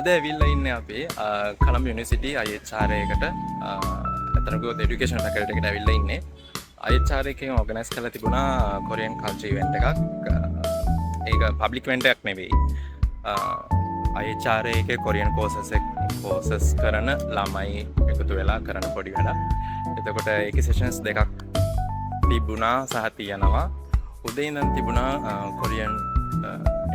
අද ඇවිල්ලා ඉන්නේ අපි කොළඹ යුනිවර්සිටි IHR එකට අතන ගියොත් এডুকেෂන් ෆැකල්ටි එකට ඇවිල්ලා ඉන්නේ IHR එකෙන් ඕගනයිස් කරලා තිබුණා කොරියන් කල්චර් ඉවෙන්ට් එකක් ඒක පබ්ලික් ඉවෙන්ට් එකක් නෙවෙයි IHR එකේ කොරියන් කෝසස් කරන ළමයි එකතු වෙලා කරන පොඩි වැඩක් එතකොට ඒකේ සෙෂන්ස් දෙකක් තිබුණා සහ තියෙනවා උදේ ඉඳන් තිබුණා කොරියන්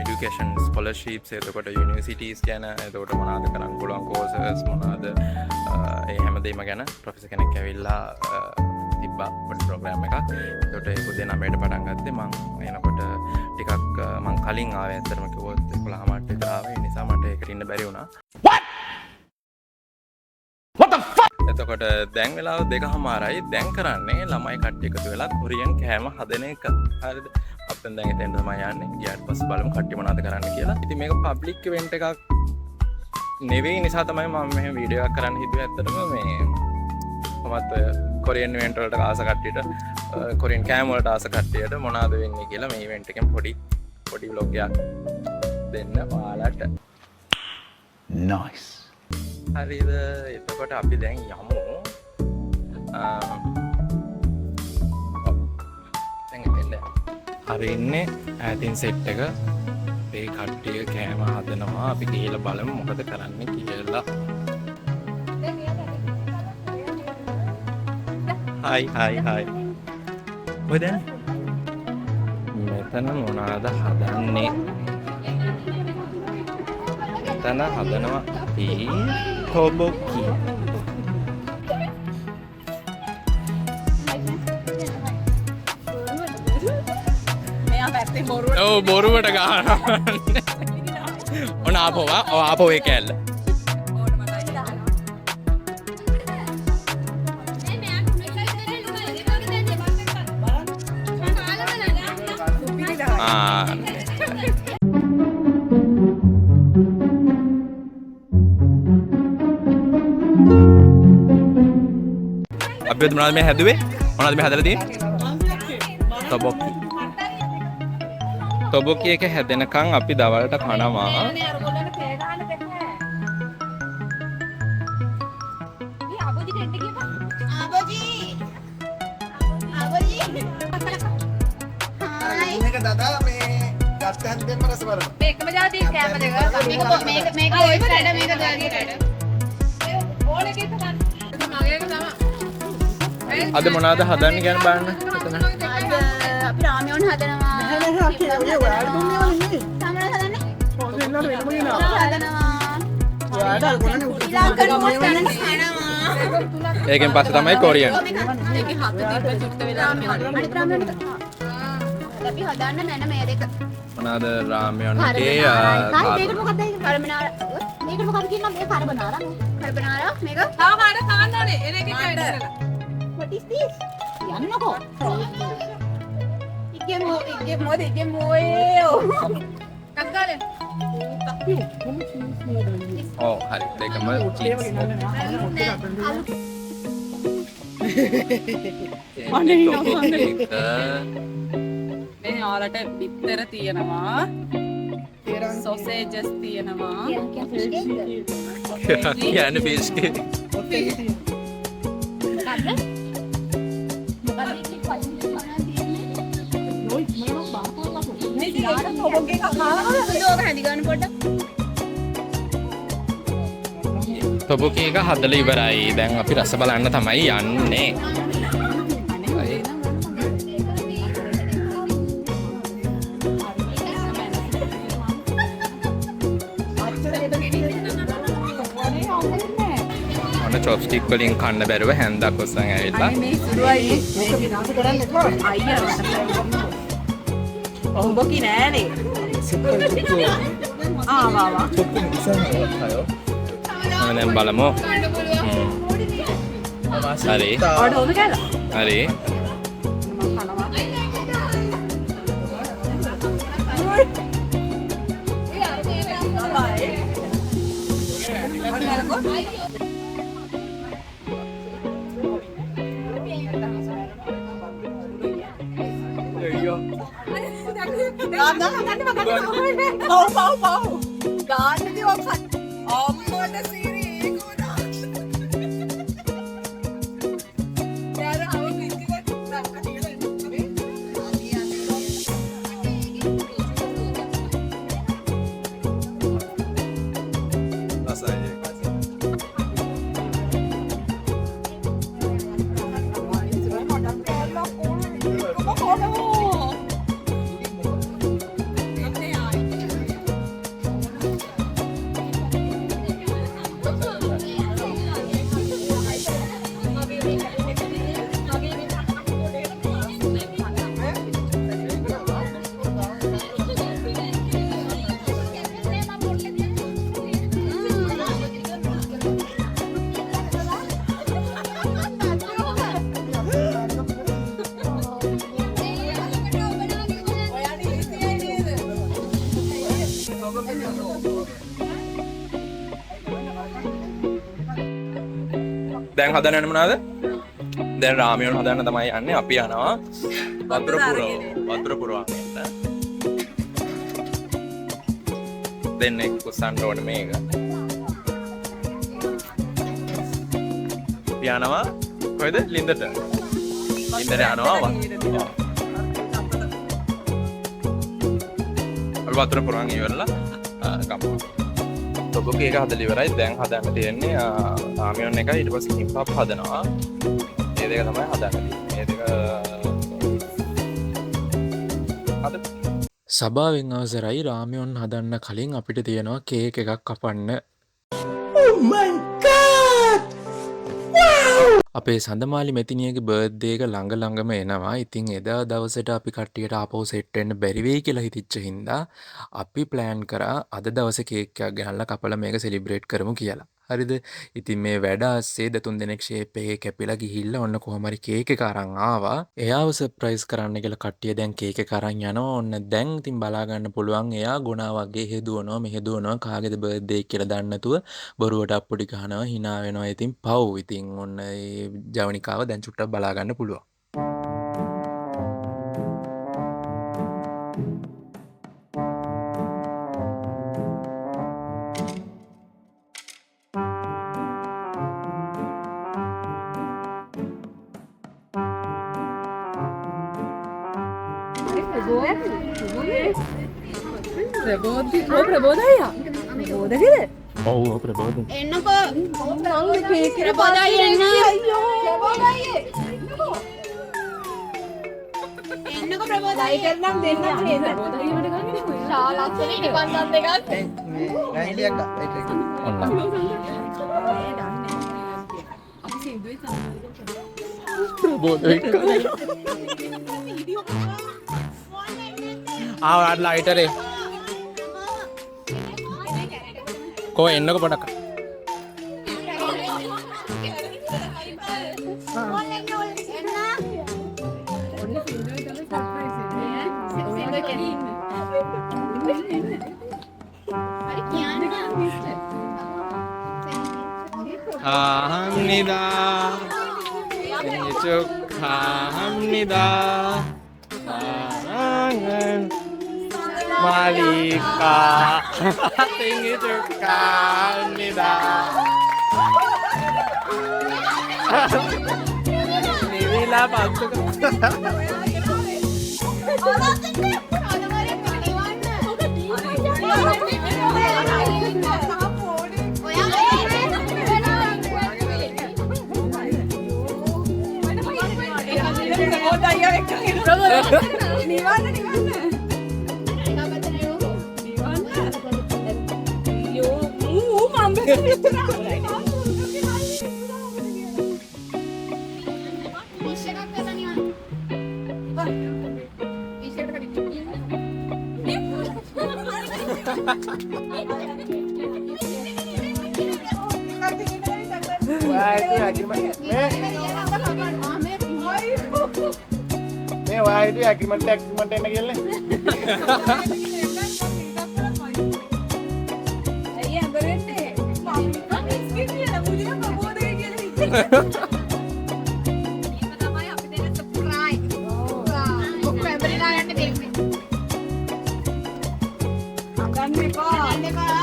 education scholarships එතකොට universities ගැන එතකොට මොනවද කරන්න පුළුවන් courses මොනවද ඒ හැමදේම ගැන ප්‍රොෆෙසර් කෙනෙක් ඇවිල්ලා තිබ්බා පොඩි ප්‍රෝග්‍රෑම් එකක්. එතකොට ඒක උදේ 9ට පටන් ගත්තේ මම එනකොට ටිකක් මම කලින් ආවේ ඇත්තටම කිව්වොත් 11ට විතර ආවේ. ඒ නිසා මට ඒකට ඉන්න බැරි වුණා. What the fuck? එතකොට දැන් වෙලාව 2:00යි දැන් කරන්නේ ළමයි කට්ටිය එකතු වෙලා කොරියන් කෑම හදන එක. හරිද? අපෙන් දැන් එතෙන් තමයි යන්නේ. ගියාට පස්සේ බලමු කට්ටිය මොනවද කරන්න කියලා. ඉතින් මේක පබ්ලික් ඉවෙන්ට් එකක් නෙවෙයි නිසා තමයි මම මෙහෙම වීඩියෝ එකක් කරන්න හිතුවේ. ඇත්තටම මේ කොහොමද කොරියන් ඉවෙන්ට් වලට ආස කට්ටියට කොරියන් කෑම වලට ආස කට්ටියට මොනවද වෙන්නේ කියලා මේ ඉවෙන්ට් එකෙන් පොඩි vlog එකක් දෙන්න ඔයාලට. Nice. හරිද? එතකොට අපි දැන් යමු. හරි ඉන්නේ ඈතින් සෙට් එක මේ කට්ටිය කෑම හදනවා අපි ගිහලා බලමු මොකද කරන්නේ කියලා. හයි මොකද මෙතන මොනවාද හදන්නේ? මෙතන හදනවා අපි තොබොකි. Oh, boruවට ගහනවා. ඔන්න ආපෝවා. ඔව් ආපෝ ඒ කැල්ල. අපි මොනවද මේ හැදුවේ? මොනවද මේ හදලා තියෙන්නේ? තොබොකි. තොබොකි එක හැදෙනකන් අපි දවල්ට කනවා. අද මොනවද හදන්න කියන බලන්න. අපි රාමියෝන් හදනවා. ඒකෙන් පස්සේ තමයි කොරියන්. අපි හදන්න මැන මේ දෙක. මොනවාද රාමියෝන් එකේ මේකට මොකක්ද කරබනාරා? මේකට මොකක්ද කියනවා මේ කරබනාරා? කරබනාරා මේක තාම ආඩ තාන්න ඕනේ. එරේකින් ඇවිල්ලා. What is this? යන්නකෝ. ඉගේ මොයෝ. කක්කාලේ. ඔව් හරි දෙකම චීස්. මේ ඔයාලට බිත්තර තියෙනවා. සොසේජස් තියෙනවා. කියන්නේ ෆිෂ් කේක්. තොබොකි එක හදලා ඉවරයි. දැන් අපි රස බලන්න තමයි යන්නේ. ඔන්න චොප්ස්ටික් වලින් කන්න බැරුව හැන්දක් ඔස්සන් ඇවිල්ලා. මේ සුරුයි මේක විනාශ කරන්න එපා. අයියා. තොබොකි නෑනේ. ආවා. තොබොකි ඉස්සරහට ආයෝ. දැන් බලමු. හරි. ඔයාලට ඕන කියලා. හරි. දැන් හදන්න යන්නේ මොනවද? දැන් රාමියන් හදන්න තමයි යන්නේ. අපි යනවා වතුර පුරවන්න. දෙන්නෙක් කුසන්න ඕනේ මේක. අපි යනවා කොහෙද? ලින්දට. ලින්දට යනවා. අපි වතුර පුරවන්න ඉවරලා ගමු. ඔබ කේක හදලා ඉවරයි. දැන් හදන්න තියෙන්නේ රාමියන් එකයි ඊට පස්සේ කිම්බාප් හදනවා. මේ දෙක තමයි හදන්නේ. මේ දෙක හද සභාවෙන් අවසරයි. රාමියන් හදන්න කලින් අපිට තියෙනවා කේක් එකක් කපන්න. අපේ සඳමාලි මෙතිනියගේ බර්ත්ඩේ එක ළඟම එනවා. ඉතින් එදා දවසට අපි කට්ටියට ආපහු සෙට් වෙන්න බැරි වෙයි කියලා හිතච්ච හින්දා අපි ප්ලෑන් කරා අද දවසේ කේක් එකක් ගෙනල්ලා කපලා මේක සෙලිබ්‍රේට් කරමු කියලා. හරිද? ඉතින් මේ වැඩ ASCII දෙතුන් දෙනෙක් ෂේප් එකේ කැපිලා ගිහිල්ලා ඔන්න කොහොම හරි කේක් එක අරන් ආවා. එයාව සර්ප්‍රයිස් කරන්න කියලා කට්ටිය දැන් කේක් එක අරන් යනවා. ඔන්න දැන් ඉතින් බලා ගන්න පුළුවන් එයා ගුණා වගේ හෙදුවනවා මෙහෙදුවනවා කාගේද බර්ත්ඩේ කියලා දන්නේ නැතුව බොරුවට අප්පුඩි ගහනවා hina වෙනවා. ඉතින් පව්. ඉතින් ඔන්න ඒ ජවනිකාව දැන් චුට්ටක් බලා ගන්න පුළුවන්. ප්‍රබෝධය ඔව් ප්‍රබෝධ. එන්නකෝ ප්‍රබෝධයි එන්න. එන්නකෝ ප්‍රබෝධයි කරනම් දෙන්න නේද? ශාලාක්ෂණේ නිබන්ධන් දෙකක්. ඔන්න. ප්‍රබෝධ එක්ක. ආ ලයිටරේ. කෝ එන්නකෝ පොඩක්. 감사합니다. 생일 축하합니다. 사랑은 마리카. 생일 축하합니다. 니미라 박수가. මේ වායිතු ඇග්‍රීමන්ට් එන්න කියලා. අයියා බරෙන්නේ. ඉස්කිට් කියලා මුදින ප්‍රමෝදය කියලා හිතුවා. තමයි අපි දෙන සර්ප්‍රයිස්. ඔක්කොම එබරිලා යන්න දෙන්නේ. ගන්න එපා. ගන්න එපා.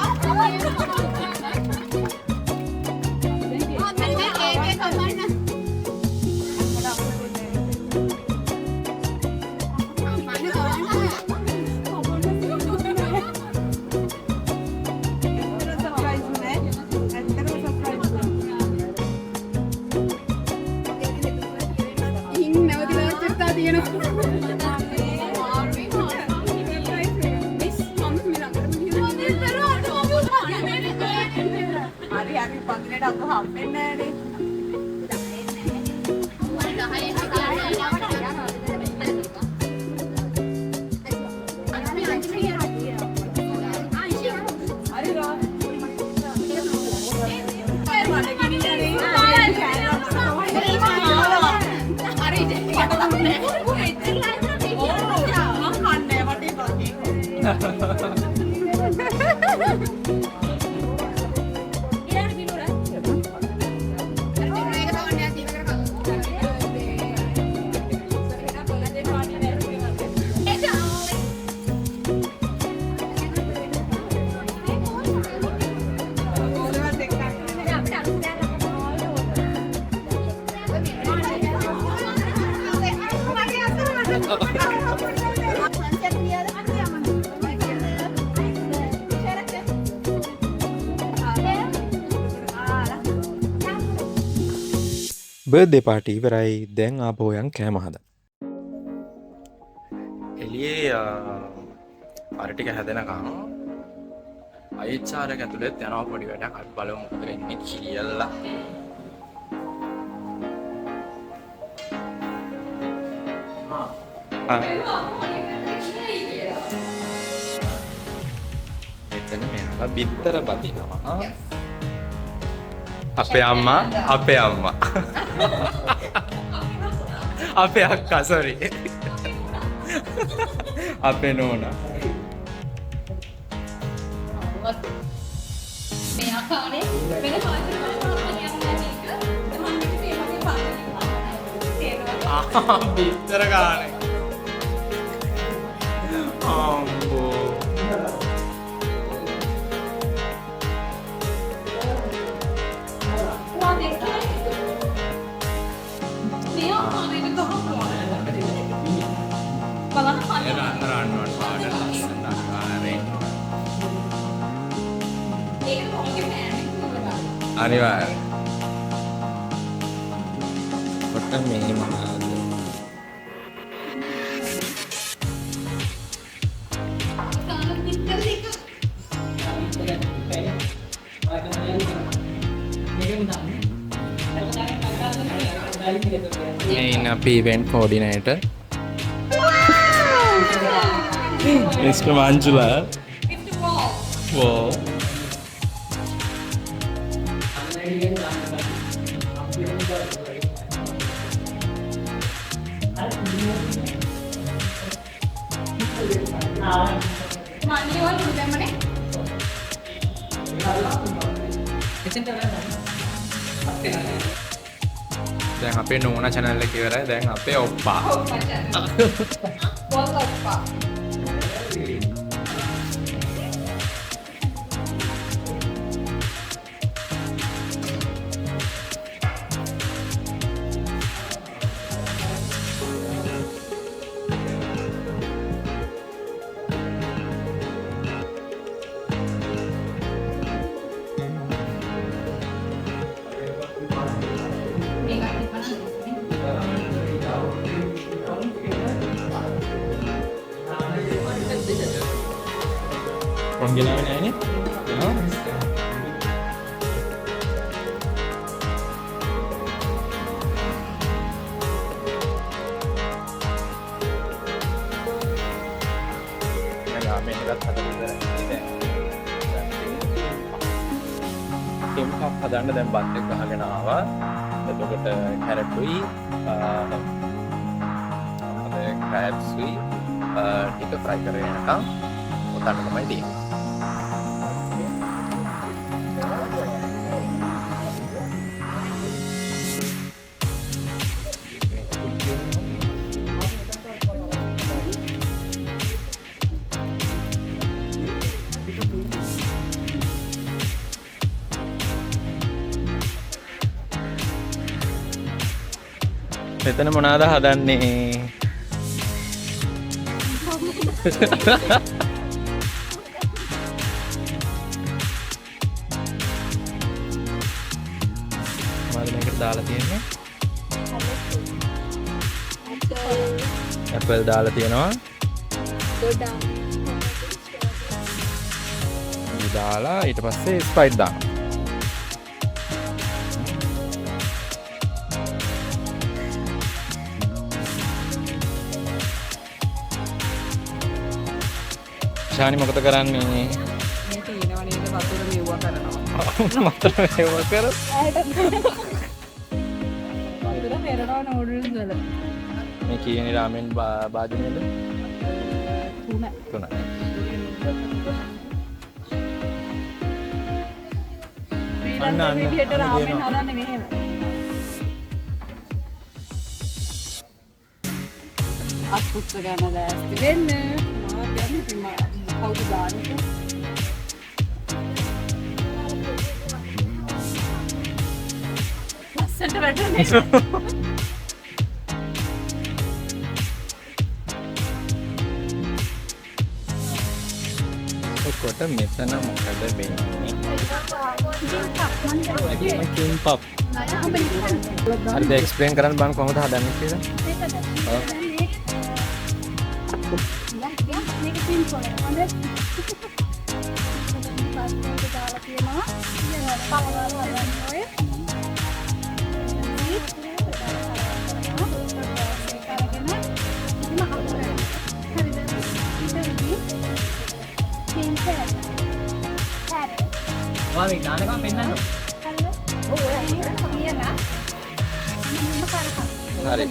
හරි අපි පන්තිලට අපු හම්බෙන්නේ නැහැනේ. හරි රෝ. බර්ත්ඩේ පාටි ඉවරයි. දැන් ආපහු යන් කෑම හදන්න. එළියේ අර ටික හැදෙනකම් අයිචාරක ඇතුළෙත් යනවා පොඩි වැඩක්. අපි බලමු මොකද වෙන්නේ කියලා. එතන මෙයාලා බිත්තර බදිනවා. අපේ අම්මා අපේ අක්කා සොරි අපේ නෝනා බිත්තර ගානේ අම්බෝ අනිවාර්යෙන් කොට මේ මොනවාද? මේ ඉන්න අපි event coordinator Mr. Manjula. Wow. දැන් අපේ නෝනා channel එක ඉවරයි. දැන් අපේ ඔප්පා. Orang gila ni ni. Ya, ramen dekat ada juga. කිම්පප් හදන්න දැන් බත් එක ගහගෙන ආවා. එතකොට කැරට්ුයි ක්‍රැබ්ස්ුයි ටික ෆ්‍රයි කරගෙන යනකම් උතන්න තමයි තියෙන්නේ. මෙතන මොනවද හදන්නේ? මොනවද මේකට දාලා තියෙන්නේ? ඇපල් දාලා තියෙනවා. දාලා ඊට පස්සේ ස්ප්‍රයිට් දානවා. ශානි මොකද කරන්නේ? මේ තියෙනවා නේද වතුර මෙව්වා කරනවා. මතර මේව කර. වතුර පෙරනවා නූඩල්ස් වල. මේ කියන්නේ රාමෙන් භාජනයද? 3. අන්න මේ විදිහට රාමෙන් හදන්නේ මෙහෙම. අත්පුත්ත ගන්න දැස්ති වෙන්න. මම කියන්නේ කවුද දාන්නේ? ලස්සට වැටුනේ. කොට මෙතන මොකද වෙන්නේ? කිම්පප්. හරිද එක්ස්ප්ලේන් කරන්න බං කොහොමද හදන්නේ කියලා? ඔව්. මේක සිම්පල්. හොඳයි. පාස්පෝර්ට් දාලා තියෙනවා. පාවවල් හදන්න ඔය. වාගේ නානකම් පෙන්නන්න. හරි.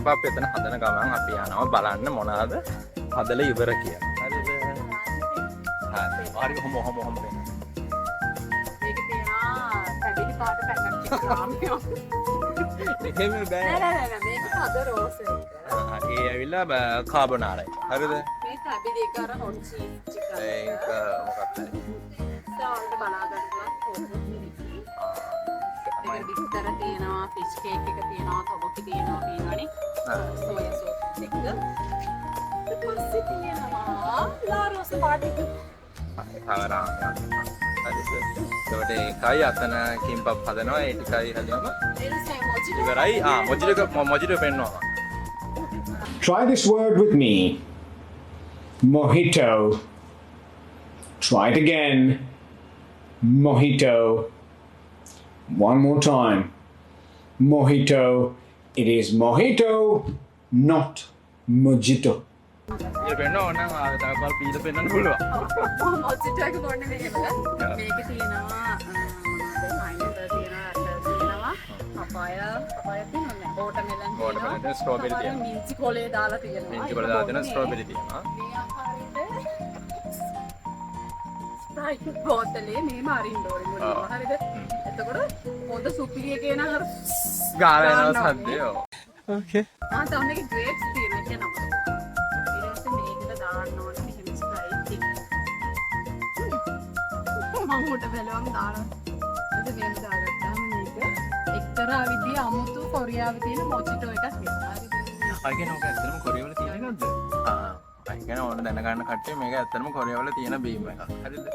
කිම්පප් එතන හදන ගමන් අපි යනවා බලන්න මොනවාද හදලා ඉවර කියලා. හරිද? හරි. හොම වෙන. මේක තියෙනවා පැඩිලි පාට පැකට් රාමියෝ. එහෙම බෑ. නෑ මේක හද රෝස් එක. ඒ ඇවිල්ලා කාබෝනාරයි. හරිද? මේ පැඩිලි එක අර හොට් චීස් චිකන්. ඒක මොකක්ද? සාල්ට් බලා ගන්න ඒක විතර තියෙනවා ෆිෂ් කේක් එක තියෙනවා තොබොකි තියෙනවා කියනවනේ සෝයා සෝස් එක ඊට පස්සේ තියෙනවා ලාරෝස් පාටි හවරා හරිද ඒකට ඒකයි අතන කිම්පප් හදනවා ඒ ටිකයි හදනවා එල්සේ මොජිටෝ ඉවරයි මොජිටෝ පෙන්නවා Try this word with me. Mojito. Try it again. Mojito. One more time. Mojito. It is mojito, not mojito. ඒ වෙන්න ඕන නම් තවකල් පීද පෙන්වන්න පුළුවන්. මොචිටෝ එක බොන්නේ මේකද? මේකේ තියෙනවා මයිනර් තියෙනවා පපාය තියෙනවා වෝටර්මෙලන් Watermelon තියෙනවා, strawberry තියෙනවා. මින්චි කොලේ දාලා තියෙනවා. මින්චි කොලේ දාලා තියෙනවා, strawberry තියෙනවා. මේ ආකාරයට ස්ප්‍රයිට් බෝතලේ මේම අරින්න ඕනේ මොනවා හරිද? එතකොට හොඳ සුපිරි එකේ නම් අර ගාලා යනවා සද්දේ. ඕකේ. තව මේකේ ග්‍රේප්ස් තියෙනවා කියන නම. ඊට පස්සේ මේකට දාන්න ඕනේ මෙහෙම ස්ප්‍රයිට් ටික. මම උඩ බැලුවම දානවා. ඊට මේක දාගත්තාම මේක එක්තරා විදිය අමුතු කොරියාවේ තියෙන මොචිටෝ එකක් වෙනවා. හරිද? අය කියන ඔක ඇත්තටම කොරියාවල තියෙන එකක්ද? අය කියන ඕන දැනගන්න කට්ටිය මේක ඇත්තටම කොරියාවල තියෙන බීම් එකක්. හරිද?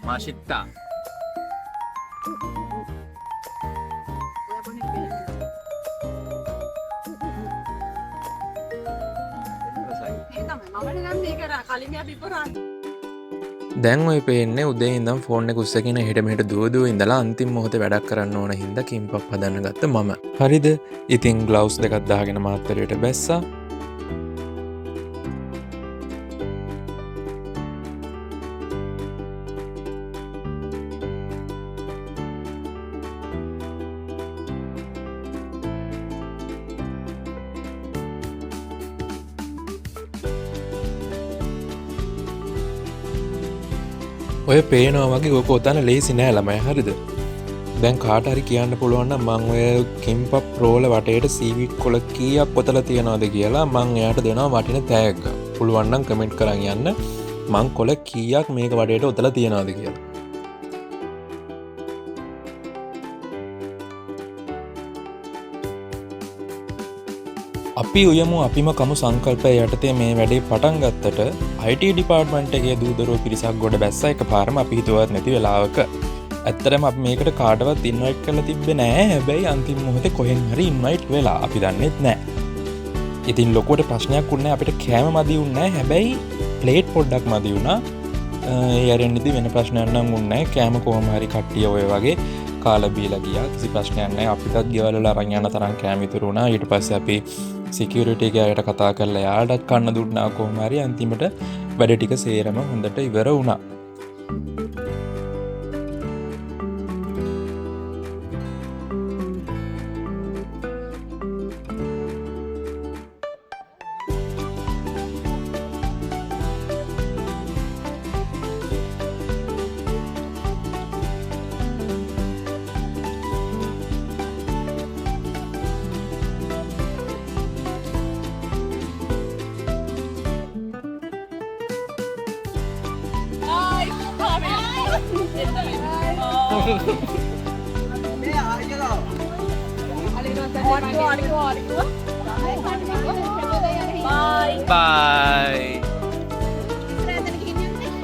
මාෂිත්තා. දැන් ඔය පේන්නේ උදේ ඉඳන් ෆෝන් එක උස්සගෙන හෙට මෙහෙට දුව ඉඳලා අන්තිම මොහොතේ වැඩක් කරන්න ඕන හින්දා කිම්පප් හදන්න ගත්ත මම. හරිද? ඉතින් ග්ලව්ස් දෙකක් දාගෙන මාත්තරයට බැස්සා. ඔය පේනවා වගේ ඕක ඔතන ලේසි නෑ ළමයි හරිද? දැන් කාට හරි කියන්න පුළුවන් නම් මම ඔය කිම්පප් රෝල වටේට සීවිඩ් කොළ කීයක් පොතලා තියනවද කියලා මම එයාට දෙනවා වටින තෑග්ග. පුළුවන් නම් කමෙන්ට් කරන් යන්න මං කොළ කීයක් මේක වටේට ඔතලා තියනවද කියලා. අපි උයමු අපිම කමු සංකල්පය යටතේ මේ වැඩේ පටන් ගත්තට IT ඩිපාර්ට්මන්ට් එකේ දූදරුවෝ පිරිසක් ගොඩ බැස්සා එකපාරම අපි හිතුවත් නැති වෙලාවක. ඇත්තටම අපි මේකට කාටවත් ඉන්වයිට් කරලා තිබ්බේ නෑ. හැබැයි අන්තිම මොහොතේ කොහෙන් හරි ඉන්වයිට් වෙලා අපි දන්නෙත් නෑ. ඉතින් ලොකුවට ප්‍රශ්නයක් වුණේ අපිට කෑම මදි වුණේ නෑ. හැබැයි ප්ලේට් පොඩ්ඩක් මදි වුණා. ඒ අරින්නිදි වෙන ප්‍රශ්නයක් නම් වුණේ නෑ. කෑම කොහොම හරි කට්ටිය ඔය වගේ කාලා බීලා ගියා. කිසි ප්‍රශ්නයක් නෑ. අපිටත් ගෙවල් වල අරන් යන තරම් කෑම ඉතුරු වුණා. ඊට පස්සේ අපි සිකියුරිටි එක අයට කතා කරලා යාටත් කන්න දුන්නා කොහොම හරි අන්තිමට වැඩ ටික සේරම හොඳට ඉවර වුණා. Bye.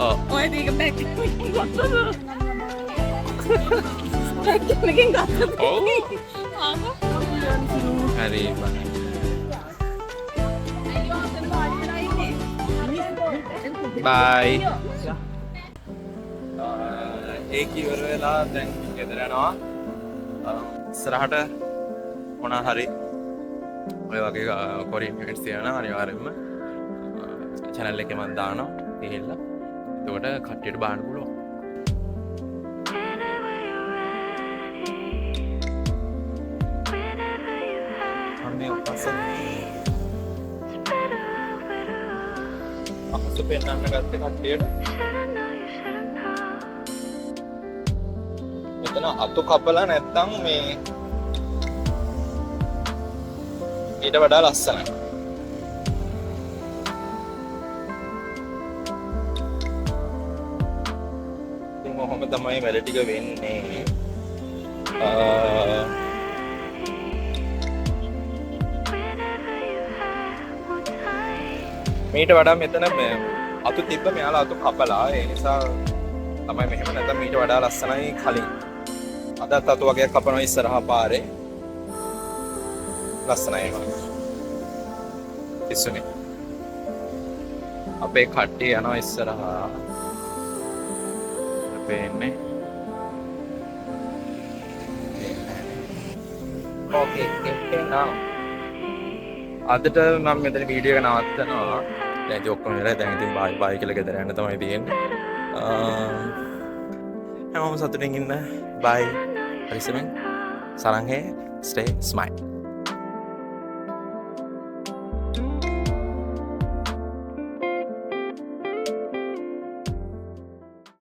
Oh. ඔය දීක බෑග් එක මේකෙන් ගත්තා. Oh. හරි බයි. Bye. ඒක ඉවර වෙලා දැන් ගෙදර යනවා. ඉස්සරහට මොනවා හරි ඔය වගේ කොරියන් ඉවෙන්ට්ස් තියෙනවා අනිවාර්යයෙන්ම channel එකේ මම දානවා ගිහිල්ලා. එතකොට කට්ටියට බාන්න පුළුවන්. අනේ අපස පෙන්නන්න ගත්තේ කට්ටියට. මෙතන අතු කපලා නැත්තම් මේ ඊට වඩා ලස්සනයි. ඉතින් කොහොම තමයි වැඩ ටික වෙන්නේ. මීට වඩා මෙතන අතු තිබ්බ මෙයාලා අතු කපලා ඒ නිසා තමයි මෙහෙම නැත්නම් මීට වඩා ලස්සනයි කලින්. අදත් අතු වගේ කපනවා ඉස්සරහා පාරේ. ලස්සනයි පිස්සුනේ. අපේ කට්ටිය යනවා ඉස්සරහා. පේන්නේ. ඕකේ now. අදට මම මෙතන වීඩියෝ එක නවත්තනවා. දැන් ඉතින් ඔක්කොම ඉවරයි. දැන් ඉතින් බයි කියලා ගෙදර යන්න තමයි තියෙන්නේ. හැමෝම සතුටින් ඉන්න. බයි. හරිසමෙන්. සරං හේ. Stay smile.